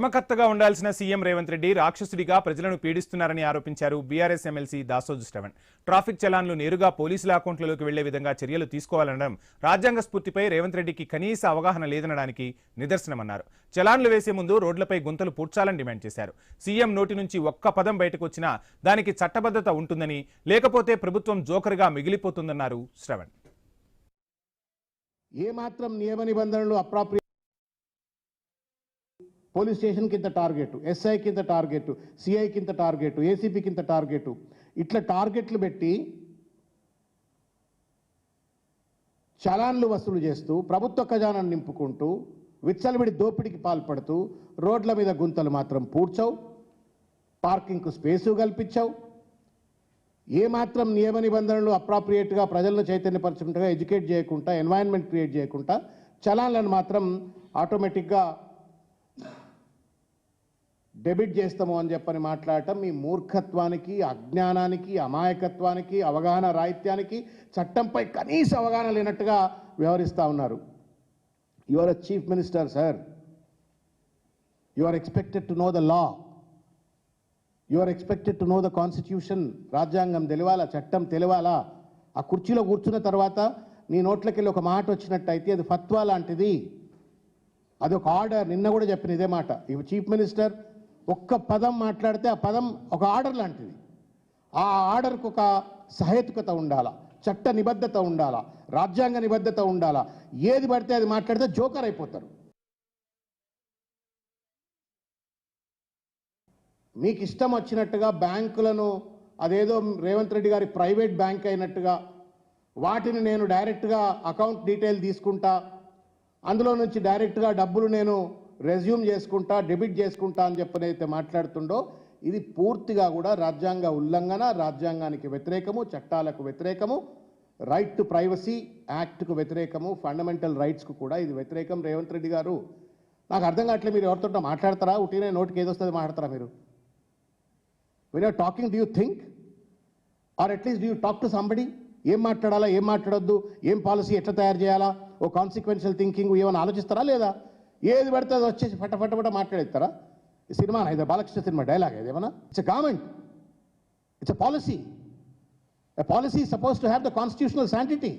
ధర్మకర్తగా ఉండాల్సిన సీఎం రేవంత్ రెడ్డి రాక్షసుడిగా ప్రజలను పీడిస్తున్నారని ఆరోపించారు బీఆర్ఎస్ ఎమ్మెల్సీ దాసోజు శ్రవణ్. ట్రాఫిక్ చలాన్లు నేరుగా పోలీసుల అకౌంట్లలోకి వెళ్లే విధంగా చర్యలు తీసుకోవాలనడం రాజ్యాంగ స్ఫూర్తిపై రేవంత్ రెడ్డికి కనీస అవగాహన లేదనడానికి నిదర్శనమన్నారు. చలాన్లు వేసే ముందు రోడ్లపై గుంతలు పూడ్చాలని డిమాండ్ చేశారు. సీఎం నోటి నుంచి ఒక్క పదం బయటకు వచ్చినా దానికి చట్టబద్ధత ఉంటుందని, లేకపోతే ప్రభుత్వం జోకర్గా మిగిలిపోతుందన్నారు శ్రవణ్. ఏమాత్రం నియమ నిబంధనలు అప్రాప్రియ పోలీస్ స్టేషన్కి ఇంత టార్గెట్, ఎస్ఐకి ఇంత టార్గెట్, సిఐకి ఇంత టార్గెట్, ఏసీపీకి ఇంత టార్గెట్, ఇట్లా టార్గెట్లు పెట్టి చలాన్లు వసూలు చేస్తూ ప్రభుత్వ ఖజానాను నింపుకుంటూ విచ్చలవిడి దోపిడీకి పాల్పడుతూ రోడ్ల మీద గుంతలు మాత్రం పూడ్చవు, పార్కింగ్కు స్పేసు కల్పించవు. ఏమాత్రం నియమ నిబంధనలు అప్రాప్రియేట్గా ప్రజలను చైతన్యపరచుకుంటా, ఎడ్యుకేట్ చేయకుండా, ఎన్వైరన్మెంట్ క్రియేట్ చేయకుండా చలాన్లను మాత్రం ఆటోమేటిక్గా డెబిట్ చేస్తాము అని చెప్పని మాట్లాడటం మీ మూర్ఖత్వానికి, అజ్ఞానానికి, అమాయకత్వానికి, అవగాహన రాహిత్యానికి, చట్టంపై కనీస అవగాహన లేనట్టుగా వ్యవహరిస్తూ ఉన్నారు. You are a chief minister sir. You are expected to know the law. You are expected to know the constitution. రాజ్యాంగం తెలియాలా, చట్టం తెలియాలా. ఆ కుర్చీలో కూర్చున్న తర్వాత నీ నోట్లకెళ్ళి ఒక మాట వచ్చినట్టయితే అది ఫత్వా లాంటిది, అది ఒక ఆర్డర్. నిన్న కూడా చెప్పిన ఇదే మాట. ఈ చీఫ్ మినిస్టర్ ఒక్క పదం మాట్లాడితే ఆ పదం ఒక ఆర్డర్ లాంటిది. ఆ ఆర్డర్కు ఒక సహేతుకత ఉండాలా, చట్ట నిబద్ధత ఉండాలా, రాజ్యాంగ నిబద్ధత ఉండాలా. ఏది పడితే అది మాట్లాడితే జోకర్ అయిపోతారు. మీకు ఇష్టం వచ్చినట్టుగా బ్యాంకులను అదేదో రేవంత్ రెడ్డి గారి ప్రైవేట్ బ్యాంక్ అయినట్టుగా వాటిని నేను డైరెక్ట్గా అకౌంట్ డీటెయిల్ తీసుకుంటా, అందులో నుంచి డైరెక్ట్గా డబ్బులు నేను రెజ్యూమ్ చేసుకుంటా, డెబిట్ చేసుకుంటా అని చెప్పనైతే మాట్లాడుతుండో ఇది పూర్తిగా కూడా రాజ్యాంగ ఉల్లంఘన, రాజ్యాంగానికి వ్యతిరేకము, చట్టాలకు వ్యతిరేకము, రైట్ టు ప్రైవసీ యాక్ట్కు వ్యతిరేకము, ఫండమెంటల్ రైట్స్కు కూడా ఇది వ్యతిరేకం. రేవంత్ రెడ్డి గారు, నాకు అర్థం కావట్లేదు, మీరు ఎవరితో మాట్లాడతారా? ఉట్టినే నోటికి ఏదొస్తుంది మాట్లాడతారా మీరు? when you're talking, do you think, or at least do you talk to somebody? ఏం మాట్లాడాలా, ఏం మాట్లాడొద్దు, ఏం పాలసీ ఎట్లా తయారు చేయాలా, ఓ కాన్సిక్వెన్షియల్ థింకింగ్ ఏమైనా ఆలోచిస్తారా లేదా? ఏది పడితే అది వచ్చేసి ఫట మాట్లాడేస్తారా? ఈ సినిమా ఇది బాలకృష్ణ సినిమా డైలాగ్ ఇది ఏమన్నా? It's a government, it's a policy. A policy is suppose to have the constitutional sanctity.